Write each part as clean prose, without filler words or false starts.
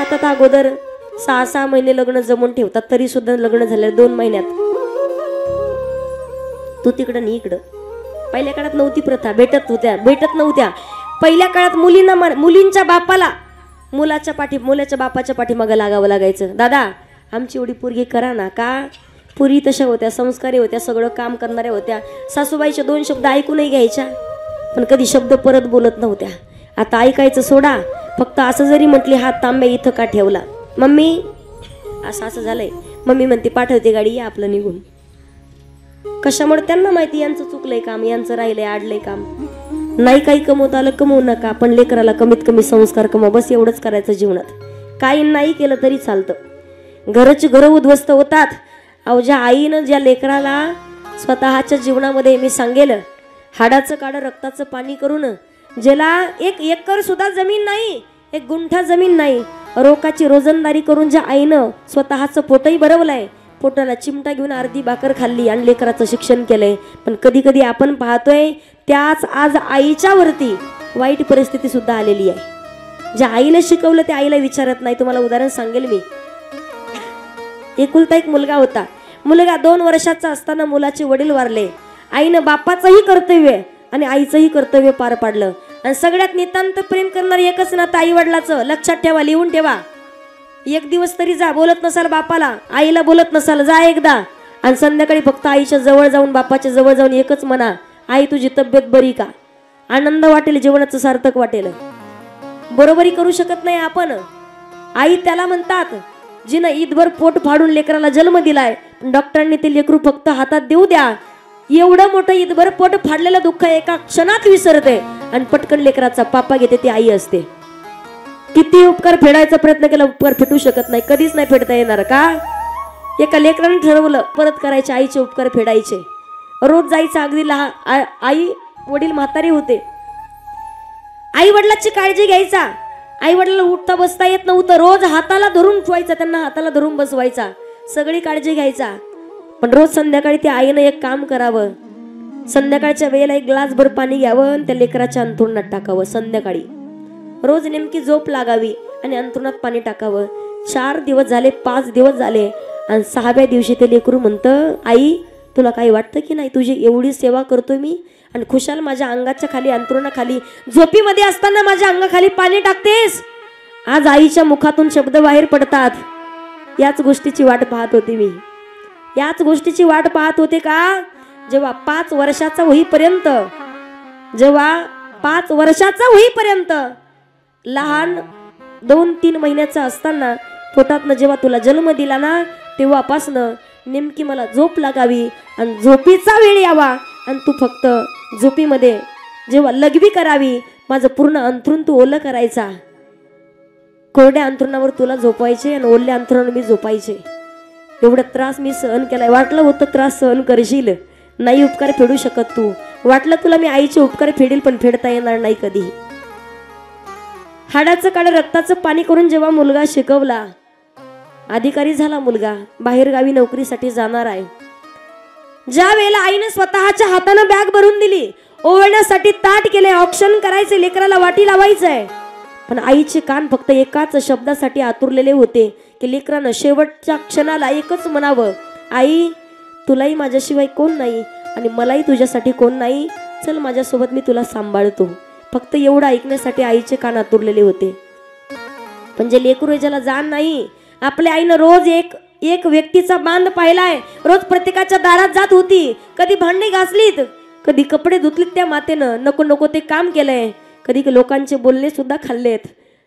भारतात अगोदर 6-6 महिने लग्न जमून ठेवतात, तरी सुद्धा लग्न झाले 2 महिन्यात. तू तिकडं नाही इकडं. पहिल्या काळात नव्हती प्रथा, भेटत नव्हत्या. पहिल्या काळात मुलींच्या बापाला मुलाच्या बापाच्या पाठीमागं लागावं लागायचं. दादा आमची एवढी पोरगी करा ना. का? पुरी तशा होत्या, संस्कारी होत्या, सगळं काम करणाऱ्या होत्या. सासूबाईचे 2 शब्द ऐकूनही घ्यायच्या, पण कधी शब्द परत बोलत नव्हत्या. आता ऐकायचं सोडा, फक्त असं जरी म्हटली हात तांब्या इथं का ठेवला, मम्मी असं झालंय, मम्मी म्हणते पाठवते गाडी, या आपलं निघून. कशामुळे? त्यांना माहिती यांचं चुकलंय काम, यांचं राहिलंय, आडलंय काम. नाही काही कमवता आलं कमवू नका, पण लेकराला कमीत कमी संस्कार कमवा, बस एवढंच करायचं जीवनात. काही नाही केलं तरी चालतं. घरची घरं उद्ध्वस्त होतात. अहो ज्या आईनं ज्या लेकराला स्वतःच्या जीवनामध्ये मी सांगेल हाडाचं काढं रक्ताचं पाणी करून, ज्याला 1 एकर सुद्धा जमीन नाही, 1 गुंठा जमीन नाही, रोकाची रोजंदारी करून ज्या आईनं स्वतःचं पोटही भरवलंय, पोटाला चिमटा घेऊन अर्धी भाकर खाल्ली आणि लेकराचं शिक्षण केलंय. पण कधी कधी आपण पाहतोय त्याच आज आईच्या वरती वाईट परिस्थिती सुद्धा आलेली आहे. ज्या आईने शिकवलं ते आईला विचारत नाही. तुम्हाला उदाहरण सांगेल मी. एकुलता एक मुलगा होता. मुलगा 2 वर्षाचा असताना मुलाचे वडील वारले. आईनं बापाचंही कर्तव्य आणि आईचंही कर्तव्य पार पाडलं. आणि सगळ्यात नितांत प्रेम करणार एकच नातं आई वडिलाचं. लक्षात ठेवा, लिहून ठेवा. 1 दिवस तरी जा, बोलत नसाल बापाला, आईला बोलत नसाल, जा एकदा. आणि संध्याकाळी फक्त आईच्या जवळ जाऊन, बापाच्या जवळ जाऊन एकच म्हणा, आई तुझी तब्येत बरी का? आनंद वाटेल, जीवनाचं सार्थक वाटेल. बरोबरी करू शकत नाही आपण. आई त्याला म्हणतात जिनं ईदभर पोट फाडून लेकराला जन्म दिलाय, डॉक्टरांनी ते लेकरू फक्त हातात देऊ द्या. एवढं मोठं ईदभर पोट फाडलेलं दुःख एका क्षणात विसरते आणि पटकन लेकराचा पापा घेते, ती आई असते. किती उपकार फेडायचा प्रयत्न केला, उपकार फेटू शकत नाही, कधीच नाही फेडता येणार. का? एका लेकराने ठरवलं परत करायचे, आईचे उपकार फेडायचे. रोज जायचं. अगदी लहान आई वडील म्हातारे होते. आई वडिलांची काळजी घ्यायचा. आई वडिलांना उठता बसता येत नव्हतं. रोज हाताला धरून ठेवायचा, त्यांना हाताला धरून बसवायचा, सगळी काळजी घ्यायचा. पण रोज संध्याकाळी त्या आईनं एक काम करावं. संध्याकाळच्या वेळेला 1 ग्लासभर पाणी घ्यावं आणि त्या लेकराच्या अंथरुणात टाकावं. संध्याकाळी रोज नेमकी झोप लागावी आणि अंथरुणात पाणी टाकावं. 4 दिवस झाले, 5 दिवस झाले आणि 6व्या दिवशी ते लेकरू म्हणतं, आई तुला काही वाटतं की नाही, तुझी एवढी सेवा करतोय मी आणि खुशाल माझ्या अंगाच्या खाली, अंथरुणाखाली, झोपीमध्ये असताना माझ्या अंगाखाली पाणी टाकतेस. आज आईच्या मुखातून शब्द बाहेर पडतात. याच गोष्टीची वाट पाहत होते मी. याच गोष्टीची वाट पाहत होते. का? जेव्हा 5 वर्षाचा होईपर्यंत, लहान 2-3 महिन्याचा असताना पोटातनं जेव्हा तुला जन्म दिला ना, तेव्हापासनं नेमकी मला झोप लागावी आणि झोपीचा वेळ यावा आणि तू फक्त झोपीमध्ये जेव्हा लघवी करावी, माझं पूर्ण अंथरूण तू ओलं करायचा. कोरड्या अंथरुणावर तुला झोपायचे आणि ओल्या अंथरुणावर मी झोपायचे. एवढा त्रास मी सहन केलाय. वाटलं होतं त्रास सहन करशील, नाही उपकार फेडू शकत तू. वाटलं तुला मी आईचे उपकार फेडेल, पण फेडता येणार नाही कधी. हाडाचं काढं रक्ताचं पाणी करून जेव्हा मुलगा शिकवला, अधिकारी झाला मुलगा, बाहेर गावी नोकरीसाठी जाणार आहे. ज्या वेळेला आईने स्वतःच्या हातानं बॅग भरून दिली, ओवळण्यासाठी ताट केले, ऑप्शन करायचे, लेकराला वाटी लावायचंय, पण आईचे कान फक्त एकाच शब्दासाठी आतुरलेले होते की लेकरानं शेवटच्या क्षणाला एकच म्हणावं, आई तुलाही माझ्याशिवाय कोण नाही आणि मलाही तुझ्यासाठी कोण नाही, चल माझ्यासोबत मी तुला सांभाळतो. फक्त एवढं ऐकण्यासाठी आईचे कान आतुरलेले होते. पण जे लेकरू ज्याला जाण नाही, आपल्या आईनं रोज एक व्यक्तीचा बांध पाहिलाय. रोज प्रत्येकाच्या दारात जात होती, कधी भांडी घासलीत, कधी कपडे धुतलीत त्या मातेनं, नको नको ते काम केलंय, कधी लोकांचे बोलणे सुद्धा खाल्लेत.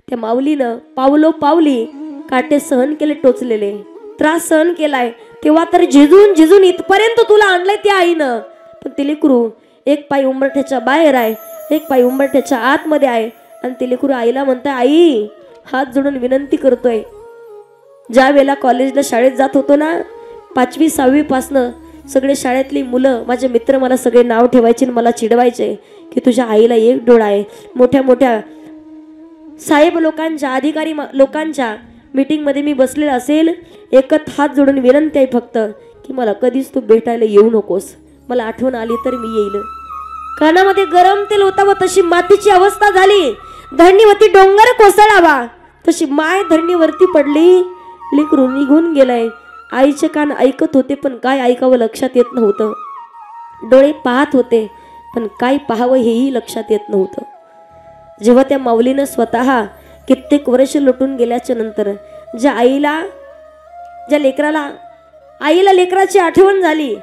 त्या माऊलीनं पावली काटे सहन केले, टोचलेले त्रास सहन केलाय. तेव्हा तर झिजून इथपर्यंत तुला आणलंय त्या आईनं. पण ते लेकरू एक पाय उंबरठ्याच्या बाहेर आहे, एक पाय उंबरठ्याच्या आतमध्ये आहे आणि ते लेकरू आईला म्हणताय, आई हात जोडून विनंती करतोय. ज्या वेळेला कॉलेजला शाळेत जात होतो ना, 5वी-6वी पासनं सगळे शाळेतली मुलं, माझे मित्र मला सगळे नाव ठेवायचे आणि मला चिडवायचे की तुझ्या आईला एक डोळा आहे. मोठ्या मोठ्या साहेब लोकांच्या, अधिकारी लोकांच्या मीटिंग मध्ये मी बसलेला असेल, एकच हात जोडून विनंती आहे फक्त की मला कधीच तू भेटायला येऊ नकोस, मला आठवण आली तर मी येईल. कानामध्ये गरम तेल होता व तशी मातीची अवस्था झाली. धरणीवरती डोंगर कोसळावा तशी माय धरणीवरती पडली. लेकरू निघून गेलाय. आईचे कान ऐकत होते पण काय ऐकावं लक्षात येत नव्हतं. डोळे पाहत होते पण काय पाहावं हेही लक्षात येत नव्हतं. जेव्हा त्या माऊलीनं स्वतः कित्येक वर्ष लुटून गेल्याच्या नंतर ज्या आईला लेकराची आठवण झाली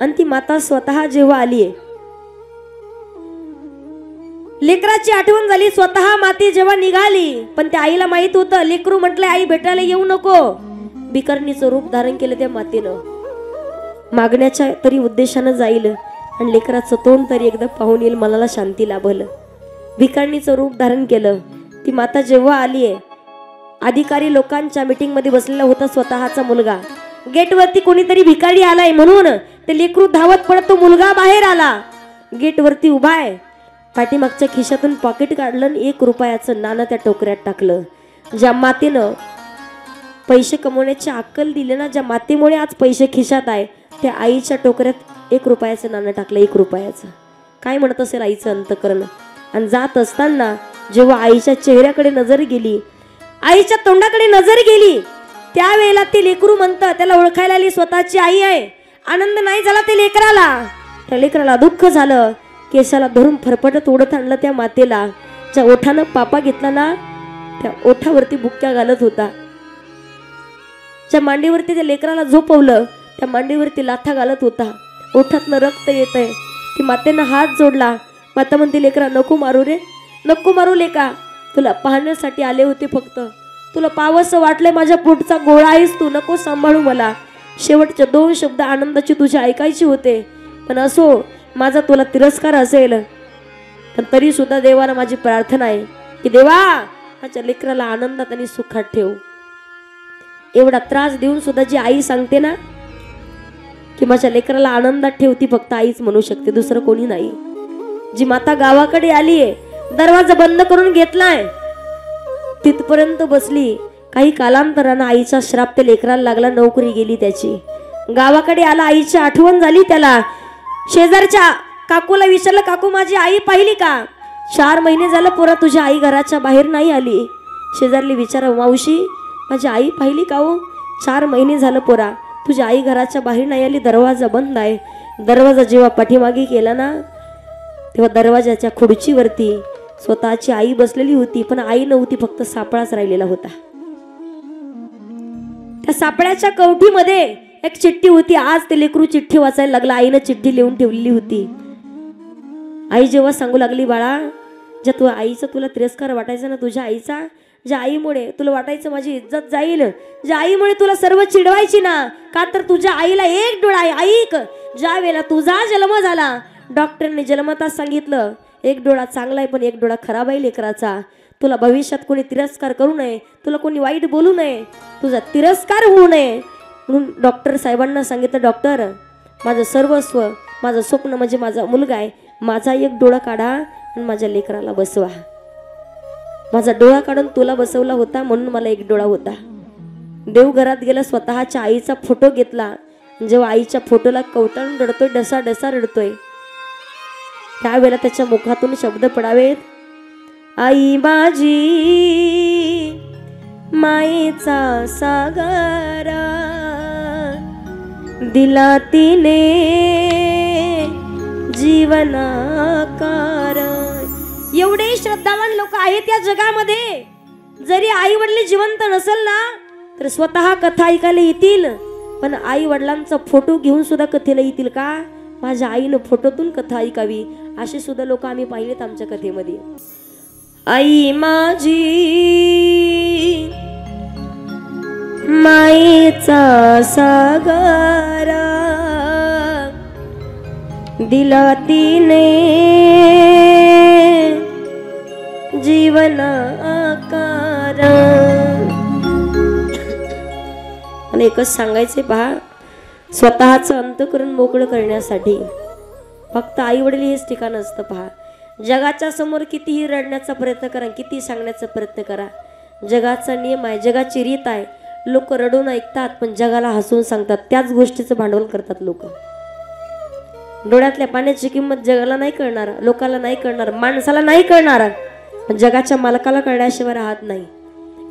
आणि ती माता स्वतः जेव्हा आली, लेकराची आठवण झाली, स्वतः माती जेव्हा निघाली, पण त्या आईला माहित होतं लेकरू म्हटले आई भेटायला येऊ नको. भिकारणीचं रूप धारण केलं त्या मातेनं. मागण्याच्या तरी उद्देशानं जाईल आणि लेकराचं तोंड तरी एकदा पाहून येईल, मनाला शांती लाभल. भिकारणीचं रूप धारण केलं. ती माता जेव्हा आली आहे, अधिकारी लोकांच्या मीटिंग मध्ये बसलेला होता स्वतःचा मुलगा. गेटवरती कोणीतरी भिकारी आलाय म्हणून ते लेकरू धावत पडत तो मुलगा बाहेर आला. गेटवरती उभा आहे. पाठीमागच्या खिशातून पॉकेट काढलं आणि 1 रुपयाचं नाणं त्या टोकऱ्यात टाकलं. ज्या मातेनं पैसे कमवण्याची अक्कल दिली ना, ज्या मातेमुळे आज पैसे खिशात आहे, त्या आईच्या टोकऱ्यात 1 रुपयाचं नाणं टाकलं. 1 रुपयाचं. काय म्हणत असेल आईचं अंतकरण. आणि जात असताना जेव्हा आईच्या चेहऱ्याकडे नजर गेली, आईच्या तोंडाकडे नजर गेली, त्यावेळेला ते लेकरू म्हणतं, त्याला ओळखायला आली स्वतःची आई आहे. आनंद नाही झाला ते लेकराला. त्या लेकराला दुःख झालं. केसाला धरून फरफटत ओढत आणलं त्या मातेला. ज्या ओठानं पापा घेतला ना, त्या ओठावरती बुक्क्या घालत होता. ज्या मांडीवरती त्या लेकराला झोपवलं, त्या मांडीवरती लाथा घालत होता. ओठातनं रक्त येत आहे. ती मातेनं हात जोडला. माता म्हणते, लेकरा नको मारू रे, नको मारू लेका, तुला पाहण्यासाठी आले होते फक्त. तुला पावसं वाटलंय, माझ्या पोटचा गोळा आहेस तू, नको सांभाळू मला. शेवटचे 2 शब्द आनंदाचे तुझे ऐकायचे होते, पण असो माझा तुला तिरस्कार असेल, पण तरी सुद्धा देवाला माझी प्रार्थना आहे की देवा माझ्या लेकराला आनंदात आणि सुखात ठेव. एवढा त्रास देऊन सुद्धा जी आई सांगते ना की माझ्या लेकराला आनंदात ठेव, ती फक्त आईच म्हणू शकते, दुसरं कोणी नाही. जी माता गावाकडे आलीये, दरवाजा बंद करून घेतलाय, तिथपर्यंत बसली. काही कालांतरानं आईचा श्राप त्या लेकराला लागला. नोकरी गेली त्याची. गावाकडे आला, आईची आठवण झाली त्याला. शेजारच्या काकूला विचारलं, काकू माझी आई पाहिली का? 4 महिने झालं पोरा तुझी आई घराच्या बाहेर नाही आली. शेजारली विचारा, मावशी माझी आई पाहिली का हो? 4 महिने झालं पोरा तुझी आई घराच्या बाहेर नाही आली, दरवाजा बंद आहे. दरवाजा जेव्हा पाठीमागे केला ना, तेव्हा दरवाजाच्या खुर्चीवरती स्वतःची आई बसलेली होती, पण आई नव्हती, फक्त सापळाच राहिलेला होता. त्या सापळ्याच्या कवठीमध्ये एक चिठ्ठी होती. आज ते लेकरू चिठ्ठी वाचायला लागला. आईनं चिठ्ठी लिहून ठेवलेली होती. आई जेव्हा सांगू लागली, बाळा ज्या तू आईचा तुला तिरस्कार वाटायचा ना, तुझ्या आईचा, ज्या आईमुळे तुला वाटायचं माझी इज्जत जाईल, ज्या आईमुळे तुला सर्व चिडवायची ना, का तर तुझ्या आईला 1 डोळा आहे. ऐक, ज्या वेळेला तुझा जन्म झाला, डॉक्टरने जन्मताच सांगितलं 1 डोळा चांगला आहे पण 1 डोळा खराब आहे लेकराचा. तुला भविष्यात कोणी तिरस्कार करू नये, तुला कोणी वाईट बोलू नये, तुझा तिरस्कार होऊ नये म्हणून डॉक्टर साहेबांना सांगितलं, डॉक्टर माझं सर्वस्व, माझं स्वप्न म्हणजे माझा मुलगा आहे, माझा 1 डोळा काढा आणि माझ्या लेकराला बसवा. माझा डोळा काढून तुला बसवला होता म्हणून मला 1 डोळा होता. देवघरात गेला, स्वतःच्या आईचा फोटो घेतला. जेव्हा आईच्या फोटोला कवटाळून रडतोय, डसा डसा रडतोय, त्यावेळेला त्याच्या मुखातून शब्द पडावेत, आई माझी मायेचा सागर दिला तिने जीवनाकार. एवढे श्रद्धावान लोक आहेत या जगामध्ये. जरी आई वडील जिवंत नसेल ना, तर स्वतः कथा ऐकायला येतील, पण आई वडिलांचा फोटो घेऊन सुद्धा कथेला येतील का? माझ्या आईनं फोटोतून कथा ऐकावी, असे सुद्धा लोक आम्ही पाहिलेत आमच्या कथेमध्ये. आई माझी मायेचा सागर दिला तिने जीवन आकार. आणि एकच सांगायचे पहा, स्वतःचं अंतःकरण मोकळं करण्यासाठी फक्त आई वडील हेच ठिकाण असतं. पहा, जगाच्या समोर कितीही रडण्याचा प्रयत्न करा, किती सांगण्याचा प्रयत्न करा, जगाचा नियम आहे, जगाची रीत आहे. लोक रडून ऐकतात पण जगाला हसून सांगतात. त्याच गोष्टीचं भांडवल करतात लोक. डोळ्यातल्या पाण्याची किंमत जगाला नाही कळणार, लोकाला नाही कळणार, माणसाला नाही कळणार, जगाच्या मालकाला कळण्याशिवाय राहत नाही.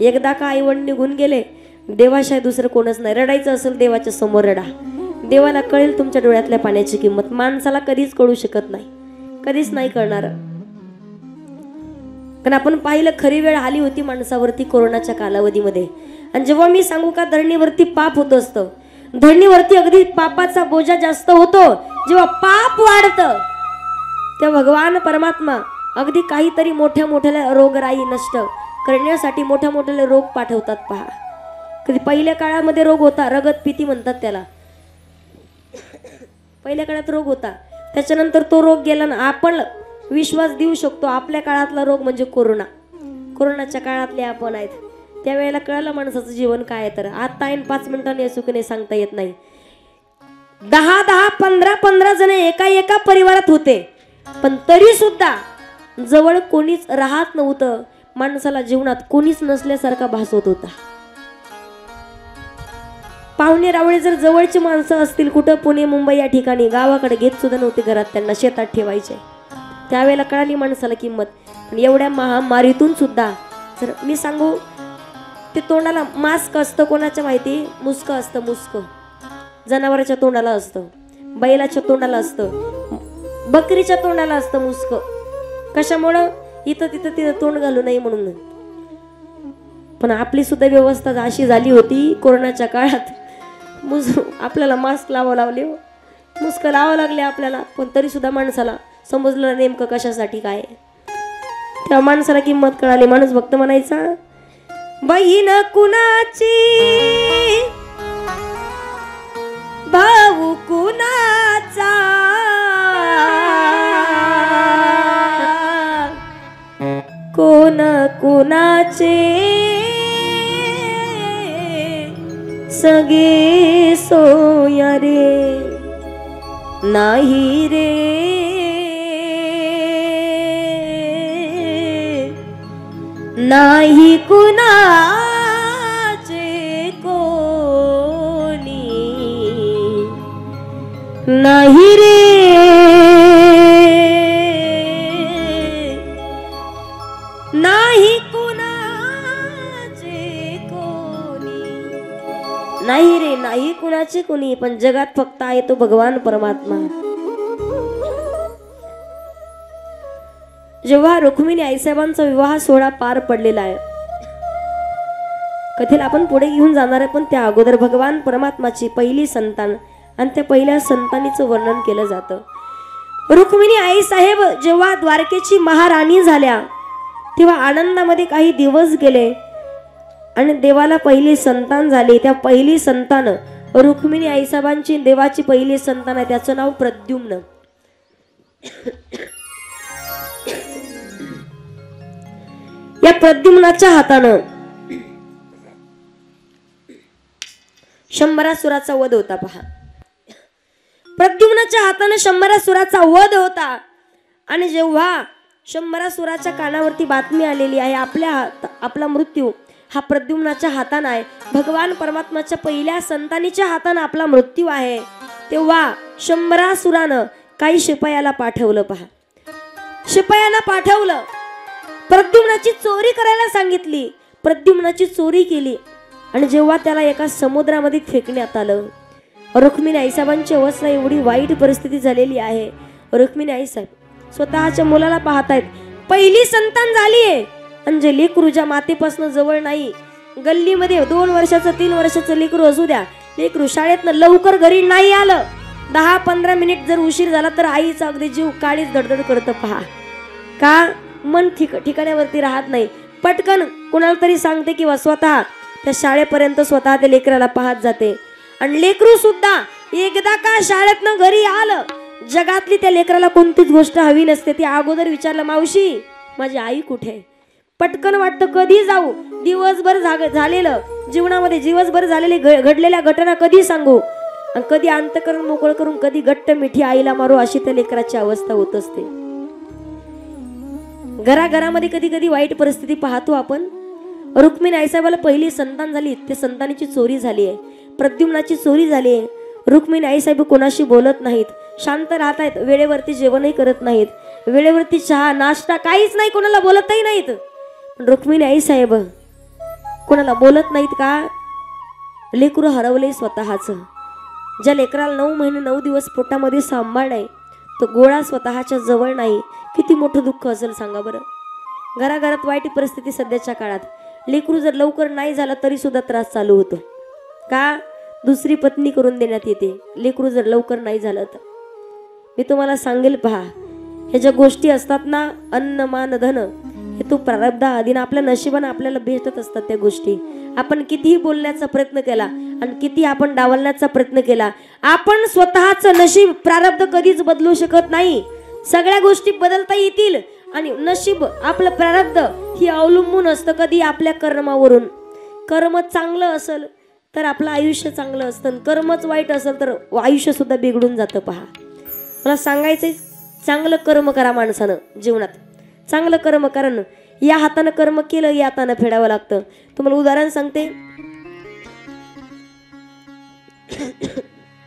एकदा का आईवडील निघून गेले, देवाशिवाय दुसरं कोणच नाही. रडायचं असेल देवाच्या समोर रडा, देवाला कळेल तुमच्या डोळ्यातल्या पाण्याची किंमत. माणसाला कधीच कळू शकत नाही, कधीच नाही कळणार. कारण आपण पाहिलं खरी वेळ आली होती माणसावरती कोरोनाच्या कालावधीमध्ये. आणि जेव्हा मी सांगू का धरणीवरती पाप होत असतं, धरणीवरती अगदी पापाचा बोजा जास्त होतो. जेव्हा पाप वाढतं तेव्हा भगवान परमात्मा अगदी काहीतरी मोठ्या मोठ्या रोगराई नष्ट करण्यासाठी मोठ्या मोठ्या रोग पाठवतात. पहा, कधी पहिल्या काळामध्ये रोग होता, रगत पिती म्हणतात त्याला. पहिल्या काळात रोग होता, त्याच्यानंतर तो रोग गेला ना. आपण विश्वास देऊ शकतो आपल्या काळातला रोग म्हणजे कोरोना. कोरोनाच्या काळातले आपण आहेत. त्यावेळेला कळलं माणसाचं जीवन काय आहे. तर आता आहे 5 मिनिटांनी असू की नाही सांगता येत नाही. 10-10, 15-15 जण एका परिवारात होते, पण तरी सुद्धा जवळ कोणीच राहत नव्हतं. माणसाला जीवनात कोणीच नसल्यासारखा भास होत होता. पाहुणे रावळे जर जवळची माणसं असतील कुठं पुणे मुंबई या ठिकाणी, गावाकडे घेत सुद्धा नव्हते घरात, त्यांना शेतात ठेवायचे. त्यावेळेला कळाली माणसाला किंमत. पण एवढ्या महामारीतून सुद्धा जर मी सांगू, ते तोंडाला मास्क असतं कोणाच्या माहिती, मुस्क असतं. मुस्क जनावराच्या तोंडाला असतं, बैलाच्या तोंडाला असतं, बकरीच्या तोंडाला असतं मुस्क. कशामुळं? इथं तिथं तोंड घालू नये म्हणून. पण आपली सुद्धा व्यवस्था अशी झाली होती कोरोनाच्या काळात, आपल्याला मास्क लावावं लागले, मुस्क लावावं लागले आपल्याला. पण तरी सुद्धा माणसाला समजलं नेमकं कशासाठी काय. तेव्हा माणसाला किंमत कळाली. माणूस भक्त म्हणायचा, बहीण कुणाची भाऊ कुणाचा, कोण कुणाचे सगे सोया रे, नाही रे नाही कुणाचे कोणी, नाही रे नाही कुणाचे कोणी, नाही रे नाही कुणाचे कोणी. पण जगात फक्त आहे तो भगवान परमात्मा. जेव्हा रुक्मिणी आईसाहेबांचा विवाह सोहळा पार पडलेला आहे, कथेला आपण पुढे घेऊन जाणार आहे, पण त्या अगोदर भगवान परमात्माची पहिली संतान आणि त्या पहिल्या संतानीचं वर्णन केलं जातं. रुक्मिणी आईसाहेब जेव्हा द्वारकेची महाराणी झाल्या तेव्हा आनंदामध्ये काही दिवस गेले आणि देवाला पहिली संतान झाली. त्या पहिली संतान रुक्मिणी आईसाहेबांची देवाची पहिली संतान आहे, त्याचं नाव प्रद्युम्न. या प्रद्युम्नाच्या हातानं शंभरासुराचा वध होता. पहा, प्रद्युम्नाच्या हातानं शंभरासुराचा वध होता. आणि जेव्हा शंभरासुराच्या कानावरती बातमी आलेली आहे आपला मृत्यू हा प्रद्युम्नाच्या हातानं आहे, भगवान परमात्माच्या पहिल्या संतानीच्या हातानं आपला मृत्यू आहे, तेव्हा शंभरासुरानं काही शिपायाला पाठवलं. पहा, शिपायांना पाठवलं, प्रद्युम्नाची चोरी करायला सांगितली. प्रद्युम्नाची चोरी केली आणि जेव्हा त्याला एका समुद्रामध्ये फेकण्यात आलं. रुक्मिणी आईसाहेबांची अवस्था एवढी वाईट परिस्थिती झालेली आहे. रुक्मिणी आईसाहेब स्वतःच्या मुलाला पाहतायत, पहिली संतान झालीये आणि जे लेकरू ज्या मातेपासून जवळ नाही, गल्लीमध्ये 2 वर्षाचं 3 वर्षाचं लेकरू असू द्या, लेकरू शाळेतनं लवकर घरी नाही आलं, 10-15 मिनिट जर उशीर झाला तर आईचा अगदी जीव काळीच धडधड करतं. पहा, का? मन ठिकाण्यावरती राहत नाही. पटकन कुणाला तरी सांगते किंवा स्वतः त्या शाळेपर्यंत स्वतः त्या लेकराला पाहत जाते. आणि लेकरू सुद्धा एकदा का शाळेतनं घरी आलं, जगातली त्या लेकराला कोणतीच गोष्ट हवी नसते. ती अगोदर विचारलं, मावशी माझी आई कुठे? पटकन वाटतं कधी जाऊ, दिवसभर झालेलं जीवनामध्ये दिवसभर झालेले घडलेल्या घटना कधी सांगू आणि कधी अंतकरण मोकळ करून कधी घट्ट मिठी आईला मारू, अशी त्या लेकराची अवस्था होत असते. घराघरामध्ये कधी कधी वाईट परिस्थिती पाहतो आपण. रुक्मिणी आईसाहेबाला पहिली संतान झाली, त्या संतानीची चोरी झाली आहे, प्रद्युम्नाची चोरी झाली आहे. रुक्मिणी आईसाहेब कोणाशी बोलत नाहीत, शांत राहत आहेत, वेळेवरती जेवणही करत नाहीत, वेळेवरती चहा नाश्ता काहीच नाही, कोणाला बोलतही नाहीत. पण रुक्मिणी आईसाहेब कोणाला बोलत नाहीत का? लेकरू हरवले स्वतःच. ज्या लेकराला 9 महिने 9 दिवस पोटामध्ये सांभाळणे, तो गोळा स्वतःच्या जवळ नाही, किती मोठं दुःख असेल सांगा बरं. घराघरात वाईट परिस्थिती सध्याच्या काळात. लेकरू जर लवकर नाही झाला तरी सुद्धा त्रास चालू होतो का? दुसरी पत्नी करून देण्यात येते लेकरू जर लवकर नाही झालं तर. मी तुम्हाला सांगेल पहा, हे ज्या गोष्टी असतात ना, अन्न मान धन, हे तो प्रारब्ध आधीन आपल्या नशिबाने आपल्याला भेटत असतात. त्या गोष्टी आपण कितीही बोलण्याचा प्रयत्न केला आणि किती आपण डावलण्याचा प्रयत्न केला, आपण स्वतःचं नशीब प्रारब्ध कधीच बदलू शकत नाही. सगळ्या गोष्टी बदलता येतील आणि नशीब आपलं प्रारब्ध ही अवलंबून असतं कधी आपल्या कर्मावरून. कर्म चांगलं असेल तर आपलं आयुष्य चांगलं असतं, कर्मच वाईट असेल तर आयुष्य सुद्धा बिघडून जातं. पहा, मला सांगायचंय, चांगलं कर्म करा माणसानं जीवनात. चांगलं कर्म करा. या हातानं कर्म केलं या हातानं फेडावं लागतं. तुम्हाला उदाहरण सांगते.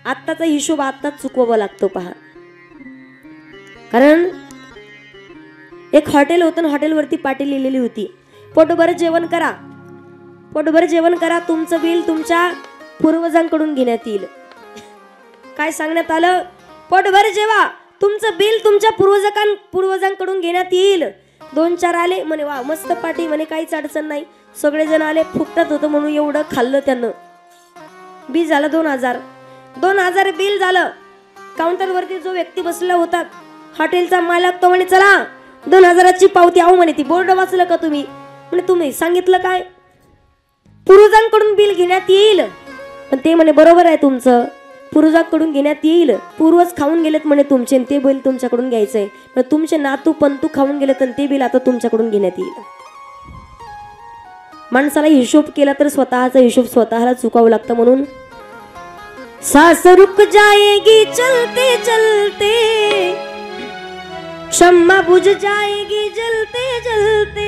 आत्ताचा हिशोब आत्ताच चुकवावा लागतो पहा. कारण एक हॉटेल होतं, हॉटेलवरती पाटी लिहिलेली होती, पोटभर जेवण करा, पोटभर जेवण करा, तुमचं बिल तुमच्या पूर्वजांकडून घेण्यात येईल. काय सांगण्यात आलं? पोटभर जेवा, तुमचं बिल तुमच्या पूर्वजांकडून घेण्यात येईल. 2-4 आले म्हणे, वा मस्त पाटी म्हणे, काहीच अडचण नाही. सगळेजण आले, फुकटात होतं म्हणून एवढं खाल्लं त्यानं. बिल झालं 2000 बिल झालं. काउंटरवरती जो व्यक्ती बसला होता हॉटेलचा मालक, तो म्हणे चला 2000ची पावती. आहो म्हणे, ती बोर्ड वाचलं का तुम्ही? म्हणे तुम्ही सांगितलं काय? पूर्वजांकडून बिल घेण्यात येईल. पण ते म्हणे बरोबर आहे तुमचं, पूर्वजांकडून घेण्यात येईल. पूर्वज खाऊन गेलेत म्हणे तुमचे, ते बिल तुमच्याकडून घ्यायचंय. पण तुमचे नातू पंतू खाऊन गेलेत आणि ते बिल आता तुमच्याकडून घेण्यात येईल. माणसाला हिशोब केला तर स्वतःचा हिशोब स्वतःला चुकावं लागतं. म्हणून सांस रुक जाएगी चलते चलते, शम्मा बुझ जाएगी जलते जलते,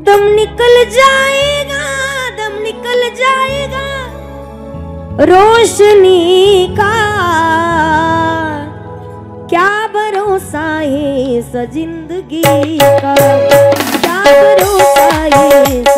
दम निकल जाएगा रोशनी का, क्या भरोसा है इस जिंदगी का, क्या भरोसा है